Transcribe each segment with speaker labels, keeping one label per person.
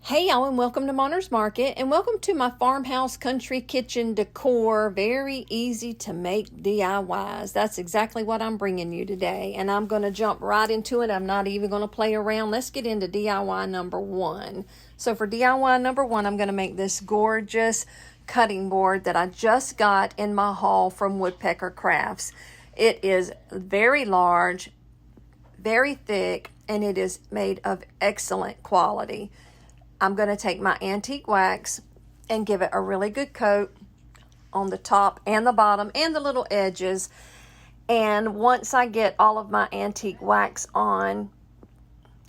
Speaker 1: Hey y'all, and welcome to Monner's Market, and welcome to my farmhouse country kitchen decor. Very easy to make DIYs. That's exactly what I'm bringing you today, and I'm going to jump right into it. I'm not even going to play around. Let's get into DIY number one. So for DIY number one, I'm going to make this gorgeous cutting board that I just got in my haul from Woodpecker Crafts. It is very large, very thick, and it is made of excellent quality. I'm going to take my antique wax and give it a really good coat on the top and the bottom and the little edges. And once I get all of my antique wax on,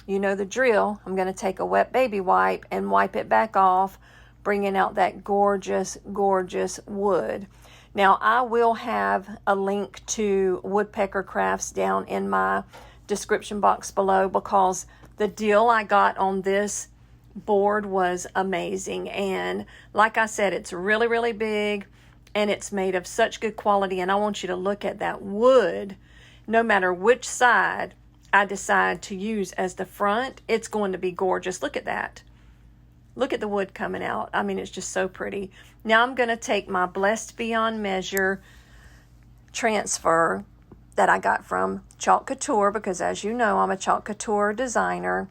Speaker 1: you know the drill, I'm going to take a wet baby wipe and wipe it back off, bringing out that gorgeous, gorgeous wood. Now, I will have a link to Woodpecker Crafts down in my description box below, because the deal I got on this board was amazing. And like I said, it's really, really big, and it's made of such good quality. And I want you to look at that wood. No matter which side I decide to use as the front, it's going to be gorgeous. Look at that. Look at the wood coming out. I mean, it's just so pretty. Now I'm going to take my Blessed Beyond Measure transfer that I got from Chalk Couture, because as you know, I'm a Chalk Couture designer.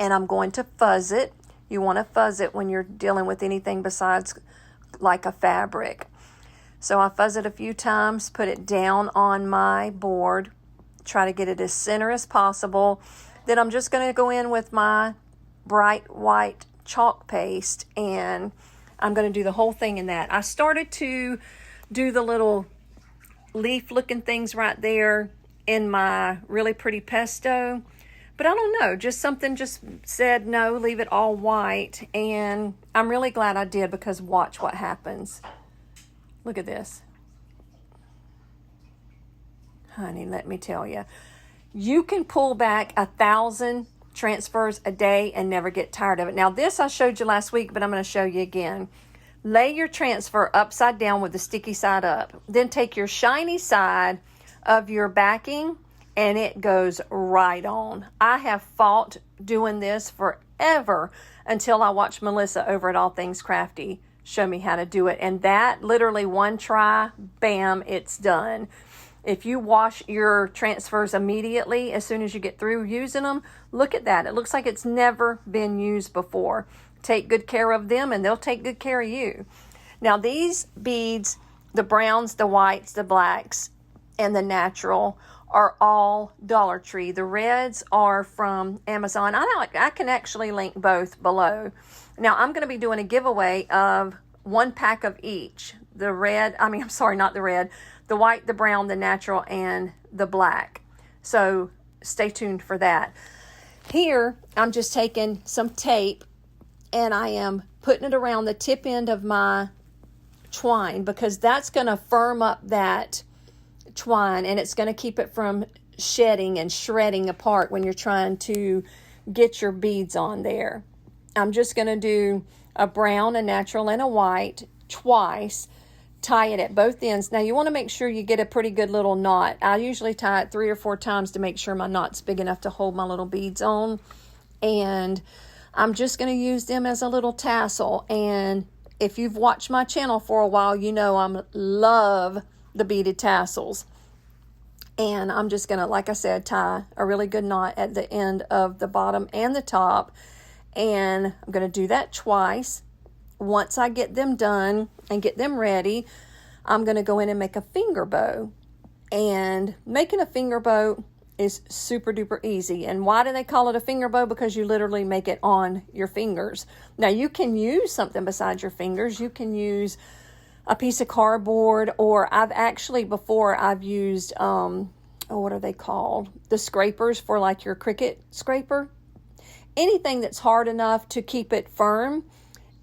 Speaker 1: And I'm going to fuzz it. You want to fuzz it when you're dealing with anything besides like a fabric. So I fuzz it a few times, put it down on my board, try to get it as center as possible. Then I'm just going to go in with my bright white chalk paste, and I'm going to do the whole thing in that. I started to do the little leaf looking things right there in my really pretty pesto. But I don't know, just something just said, no, leave it all white. And I'm really glad I did, because watch what happens. Look at this. Honey, let me tell you. You can pull back 1,000 transfers a day and never get tired of it. Now, this I showed you last week, but I'm going to show you again. Lay your transfer upside down with the sticky side up. Then take your shiny side of your backing, and it goes right on. I have fought doing this forever until I watched Melissa over at All Things Crafty show me how to do it. And that, literally one try, bam, it's done. If you wash your transfers immediately as soon as you get through using them, look at that. It looks like it's never been used before. Take good care of them, and they'll take good care of you. Now, these beads, the browns, the whites, the blacks, and the natural, are all Dollar Tree. The reds are from Amazon. I can actually link both below. Now, I'm going to be doing a giveaway of 1 pack of each. The red, not the red, the white, the brown, the natural, and the black. So stay tuned for that. Here, I'm just taking some tape, and I am putting it around the tip end of my twine, because that's going to firm up that twine, and it's going to keep it from shedding and shredding apart when you're trying to get your beads on there. I'm just going to do a brown, a natural, and a white twice. Tie it at both ends. Now you want to make sure you get a pretty good little knot. I usually tie it 3 or 4 times to make sure my knot's big enough to hold my little beads on. And I'm just going to use them as a little tassel. And if you've watched my channel for a while, you know I love the beaded tassels. And I'm just going to, like I said, tie a really good knot at the end of the bottom and the top. And I'm going to do that twice. Once I get them done and get them ready, I'm going to go in and make a finger bow. And making a finger bow is super duper easy. And why do they call it a finger bow? Because you literally make it on your fingers. Now, you can use something besides your fingers. You can use a piece of cardboard, or I've used, what are they called? The scrapers for like your Cricut scraper. Anything that's hard enough to keep it firm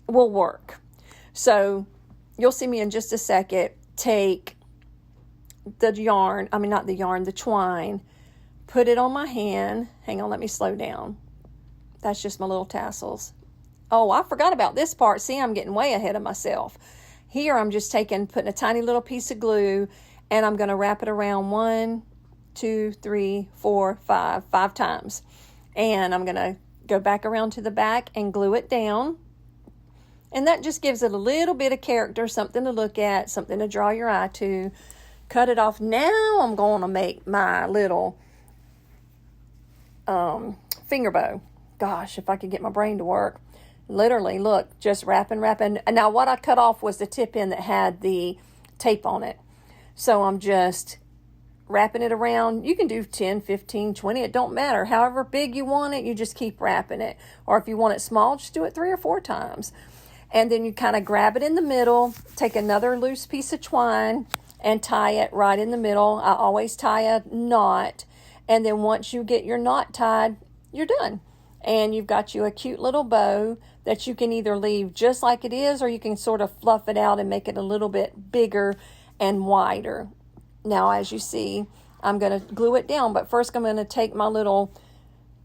Speaker 1: will work. So you'll see me in just a second take the yarn, the twine, put it on my hand. Hang on, let me slow down. That's just my little tassels. Oh, I forgot about this part. See, I'm getting way ahead of myself. Here I'm just putting a tiny little piece of glue, and I'm going to wrap it around 1, 2, 3, 4, 5 times. And I'm going to go back around to the back and glue it down. And that just gives it a little bit of character, something to look at, something to draw your eye to. Cut it off. Now I'm going to make my little finger bow. Gosh, if I could get my brain to work. Literally, look, just wrapping. And now what I cut off was the tip end that had the tape on it. So I'm just wrapping it around. You can do 10, 15, 20. It don't matter. However big you want it, you just keep wrapping it. Or if you want it small, just do it 3 or 4 times. And then you kind of grab it in the middle, take another loose piece of twine and tie it right in the middle. I always tie a knot. And then once you get your knot tied, you're done. And you've got you a cute little bow that you can either leave just like it is, or you can sort of fluff it out and make it a little bit bigger and wider. Now, as you see, I'm going to glue it down. But first, I'm going to take my little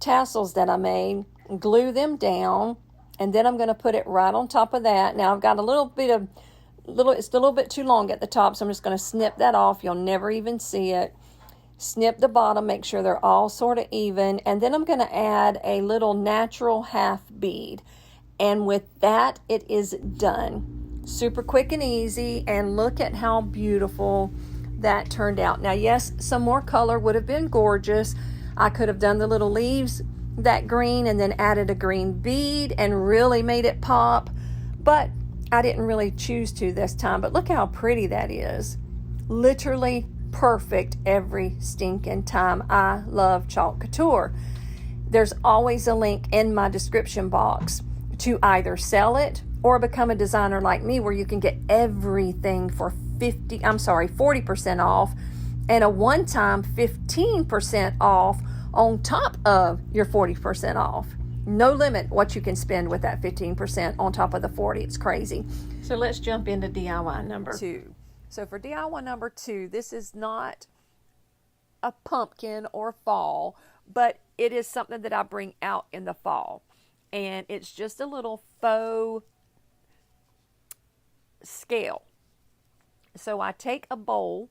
Speaker 1: tassels that I made, glue them down, and then I'm going to put it right on top of that. Now, I've got it's a little bit too long at the top, so I'm just going to snip that off. You'll never even see it. Snip the bottom, make sure they're all sort of even, and then I'm going to add a little natural half bead. And with that, it is done. Super quick and easy, and look at how beautiful that turned out. Now, yes, some more color would have been gorgeous. I could have done the little leaves that green and then added a green bead and really made it pop, but I didn't really choose to this time. But look how pretty that is. Literally perfect every stinking time. I love Chalk Couture. There's always a link in my description box to either sell it or become a designer like me, where you can get everything for 40% off, and a one-time 15% off on top of your 40% off. No limit what you can spend with that 15% on top of the 40. It's crazy. So let's jump into DIY number 2. So for DIY number 2, this is not a pumpkin or fall, but it is something that I bring out in the fall. And it's just a little faux scale. So I take a bowl,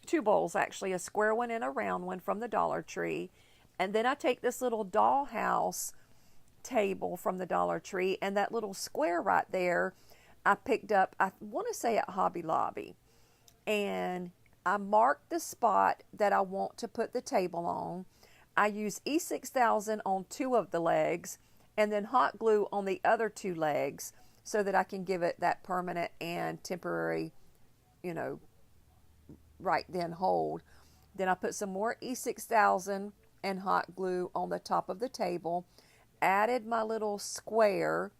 Speaker 1: 2 bowls actually, a square one and a round one from the Dollar Tree. And then I take this little dollhouse table from the Dollar Tree, and that little square right there I picked up, I want to say at Hobby Lobby. And I mark the spot that I want to put the table on. I use E6000 on 2 of the legs, and then hot glue on the other 2 legs, so that I can give it that permanent and temporary, right then hold. Then I put some more E6000 and hot glue on the top of the table, added my little square,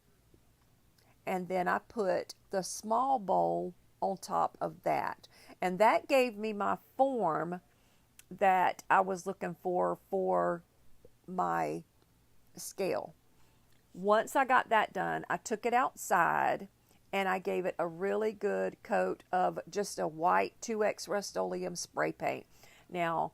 Speaker 1: and then I put the small bowl on top of that. And that gave me my form that I was looking for my scale. Once I got that done, I took it outside and I gave it a really good coat of just a white 2X Rust-Oleum spray paint. Now,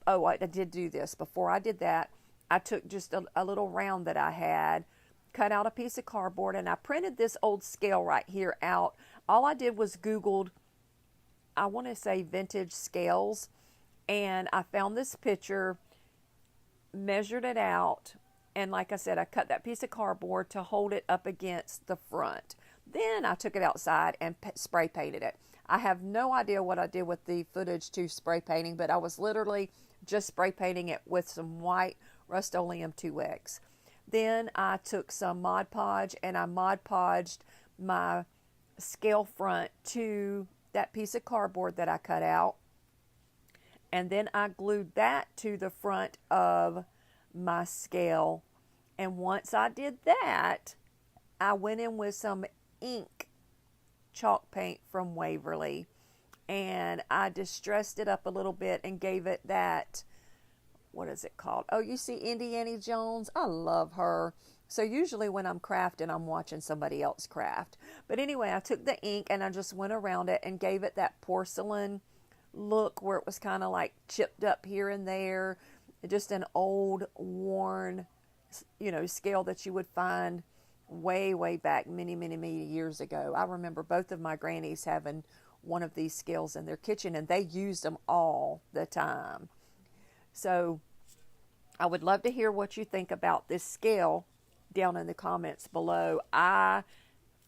Speaker 1: I did do this. Before I did that, I took just a little round that I had, cut out a piece of cardboard, and I printed this old scale right here out. All I did was Googled, I want to say vintage scales, and I found this picture, measured it out, and like I said, I cut that piece of cardboard to hold it up against the front. Then I took it outside and spray painted it. I have no idea what I did with the footage to spray painting, but I was literally just spray painting it with some white Rust-Oleum 2X. Then I took some Mod Podge and I Mod Podged my scale front to that piece of cardboard that I cut out. And then I glued that to the front of my scale. And once I did that, I went in with some ink chalk paint from Waverly, and I distressed it up a little bit and gave it that, what is it called? Oh, you see Indiana Jones? I love her. So usually when I'm crafting, I'm watching somebody else craft. But anyway, I took the ink and I just went around it and gave it that porcelain look where it was kind of like chipped up here and there. Just an old, worn, scale that you would find way, way back many, many, many years ago. I remember both of my grannies having one of these scales in their kitchen, and they used them all the time. So I would love to hear what you think about this scale down in the comments below. I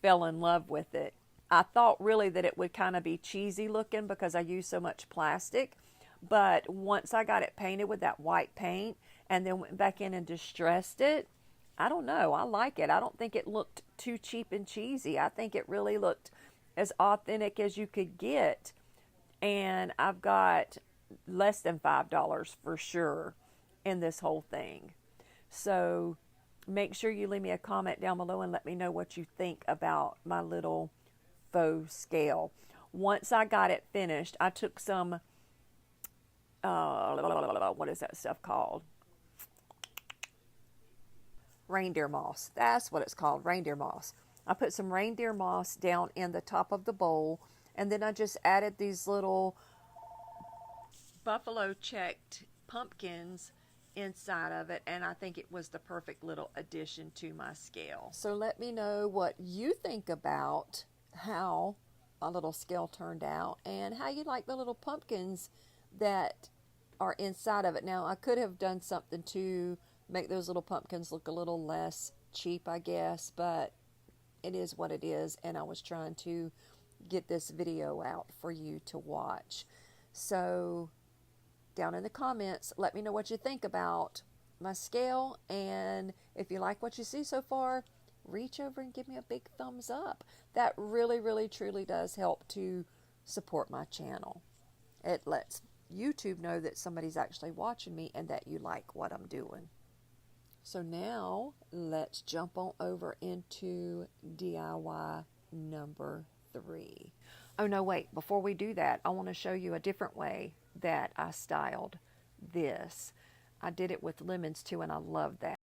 Speaker 1: fell in love with it. I thought really that it would kind of be cheesy looking because I use so much plastic. But once I got it painted with that white paint and then went back in and distressed it, I don't know. I like it. I don't think it looked too cheap and cheesy. I think it really looked as authentic as you could get. And I've got less than $5 for sure in this whole thing. So make sure you leave me a comment down below and let me know what you think about my little faux scale. Once I got it finished, I took some, what is that stuff called? Reindeer moss. That's what it's called, reindeer moss. I put some reindeer moss down in the top of the bowl, and then I just added these little buffalo checked pumpkins inside of it, and I think it was the perfect little addition to my scale. So let me know what you think about how my little scale turned out and how you like the little pumpkins that are inside of it. Now, I could have done something to make those little pumpkins look a little less cheap, I guess, but it is what it is, and I was trying to get this video out for you to watch. So down in the comments, let me know what you think about my scale, and if you like what you see so far, reach over and give me a big thumbs up. That really, really, truly does help to support my channel. It lets YouTube know that somebody's actually watching me and that you like what I'm doing. So now let's jump on over into DIY number 3. Oh no, wait, before we do that, I want to show you a different way that I styled this. I did it with lemons too, and I love that.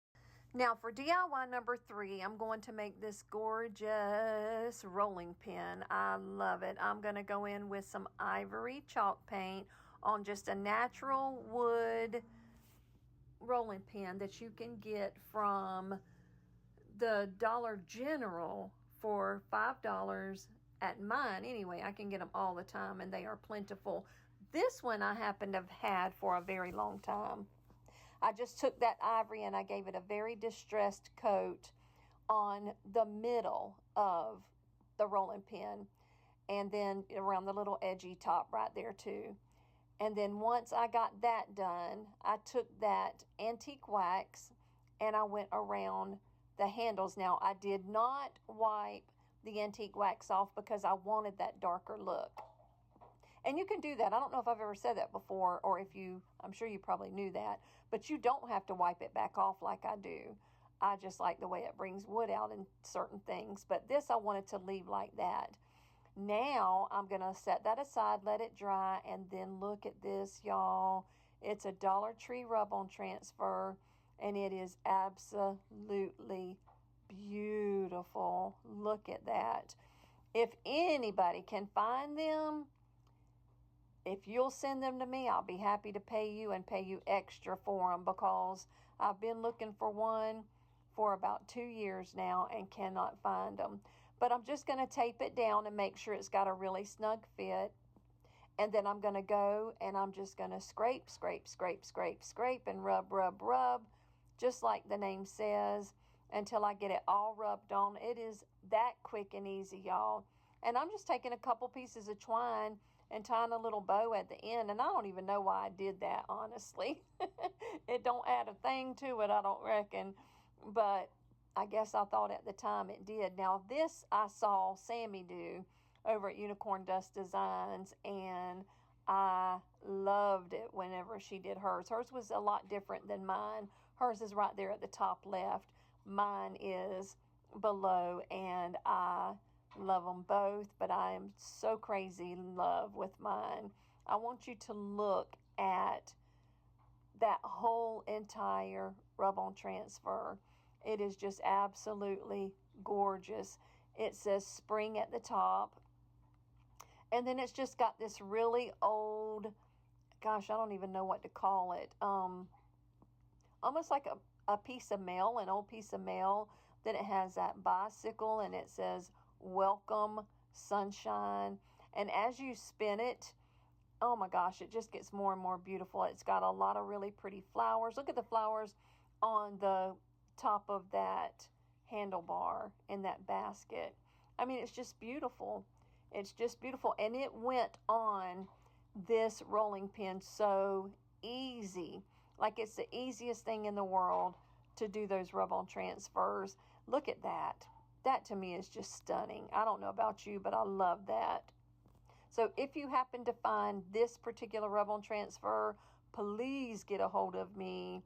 Speaker 1: Now for DIY number 3, I'm going to make this gorgeous rolling pin. I love it. I'm going to go in with some ivory chalk paint on just a natural wood rolling pin that you can get from the Dollar General for $5 at mine. Anyway, I can get them all the time, and they are plentiful. This one I happen to have had for a very long time. I just took that ivory and I gave it a very distressed coat on the middle of the rolling pin, and then around the little edgy top right there too. And then once I got that done, I took that antique wax and I went around the handles. Now, I did not wipe the antique wax off because I wanted that darker look. And you can do that. I don't know if I've ever said that before, or if you, I'm sure you probably knew that, but you don't have to wipe it back off like I do. I just like the way it brings wood out in certain things. But this I wanted to leave like that. Now I'm going to set that aside, let it dry, and then look at this, y'all. It's a Dollar Tree rub-on transfer, and it is absolutely beautiful. Look at that. If anybody can find them, if you'll send them to me, I'll be happy to pay you and pay you extra for them, because I've been looking for one for about 2 years now and cannot find them. But I'm just going to tape it down and make sure it's got a really snug fit. And then I'm going to go and I'm just going to scrape, scrape, scrape, scrape, scrape, and rub, rub, rub, just like the name says, until I get it all rubbed on. It is that quick and easy, y'all. And I'm just taking a couple pieces of twine and tying a little bow at the end. And I don't even know why I did that, honestly. It don't add a thing to it, I don't reckon. But I guess I thought at the time it did. Now this I saw Sammy do over at Unicorn Dust Designs, and I loved it whenever she did hers. Hers was a lot different than mine. Hers is right there at the top left. Mine is below, and I love them both, but I am so crazy in love with mine. I want you to look at that whole entire rub-on transfer. It is just absolutely gorgeous. It says spring at the top. And then it's just got this really old, gosh, I don't even know what to call it. Almost like a piece of mail, an old piece of mail. Then it has that bicycle, and it says, welcome, sunshine. And as you spin it, oh my gosh, it just gets more and more beautiful. It's got a lot of really pretty flowers. Look at the flowers on the top of that handlebar in that basket. I mean, it's just beautiful. It's just beautiful. And it went on this rolling pin so easy. Like, it's the easiest thing in the world to do those rub-on transfers. Look at that. That to me is just stunning. I don't know about you, but I love that. So if you happen to find this particular rub-on transfer, please get a hold of me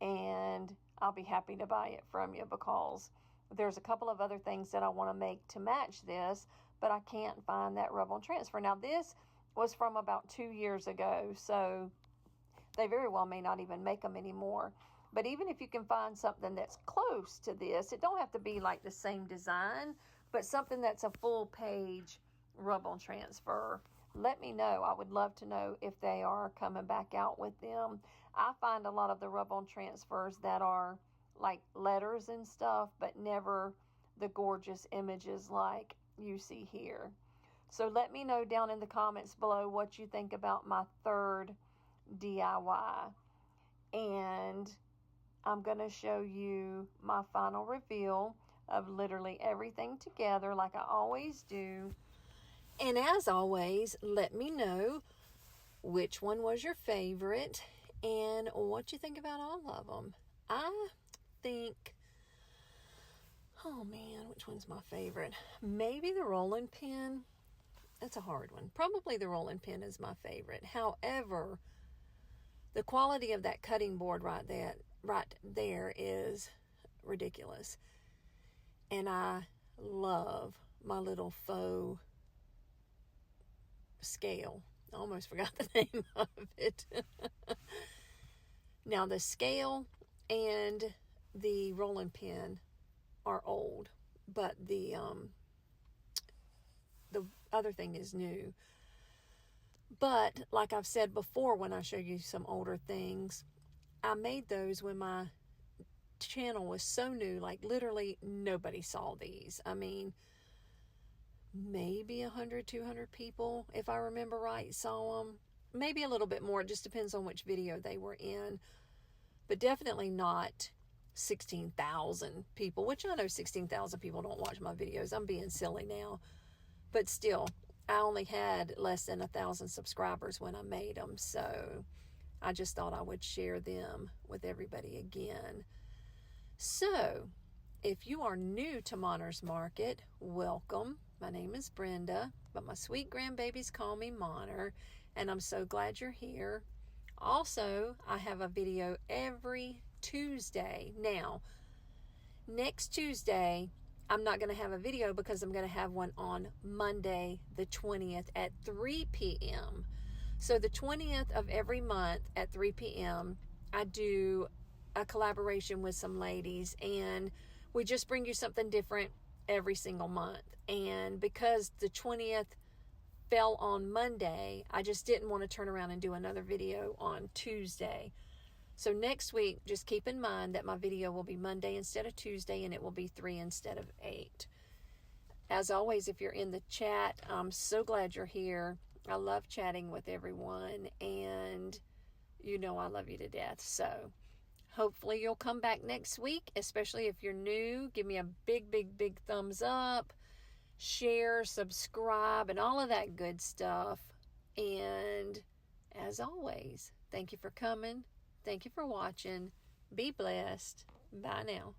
Speaker 1: and I'll be happy to buy it from you, because there's a couple of other things that I want to make to match this, but I can't find that rub-on transfer. Now, this was from about 2 years ago, so they very well may not even make them anymore. But even if you can find something that's close to this, it don't have to be like the same design, but something that's a full page rub-on transfer, let me know. I would love to know if they are coming back out with them. I find a lot of the rub-on transfers that are like letters and stuff, but never the gorgeous images like you see here. So let me know down in the comments below what you think about my third DIY. And I'm going to show you my final reveal of literally everything together like I always do. And as always, let me know which one was your favorite and what you think about all of them. I think, oh man, which one's my favorite? Maybe the rolling pin. That's a hard one. Probably the rolling pin is my favorite. However, the quality of that cutting board right there is ridiculous. And I love my little faux scale. I almost forgot the name of it. Now, the scale and the rolling pin are old, but the other thing is new. But like I've said before, when I show you some older things, I made those when my channel was so new, like literally nobody saw these. I mean, maybe 100, 200 people, if I remember right, saw them. Maybe a little bit more. It just depends on which video they were in. But definitely not 16,000 people, which I know 16,000 people don't watch my videos. I'm being silly now. But still, I only had less than 1,000 subscribers when I made them. So I just thought I would share them with everybody again. So if you are new to Monner's Market, welcome. My name is Brenda, but my sweet grandbabies call me Monner, and I'm so glad you're here. Also, I have a video every Tuesday. Now, next Tuesday, I'm not going to have a video because I'm going to have one on Monday, the 20th at 3 p.m. So the 20th of every month at 3 p.m., I do a collaboration with some ladies, and we just bring you something different every single month. And because the 20th fell on Monday, I just didn't want to turn around and do another video on Tuesday. So next week, just keep in mind that my video will be Monday instead of Tuesday, and it will be 3 instead of 8. As always, if you're in the chat, I'm so glad you're here. I love chatting with everyone, and you know I love you to death. So hopefully you'll come back next week, especially if you're new. Give me a big, big, big thumbs up. Share, subscribe, and all of that good stuff. And as always, thank you for coming. Thank you for watching. Be blessed. Bye now.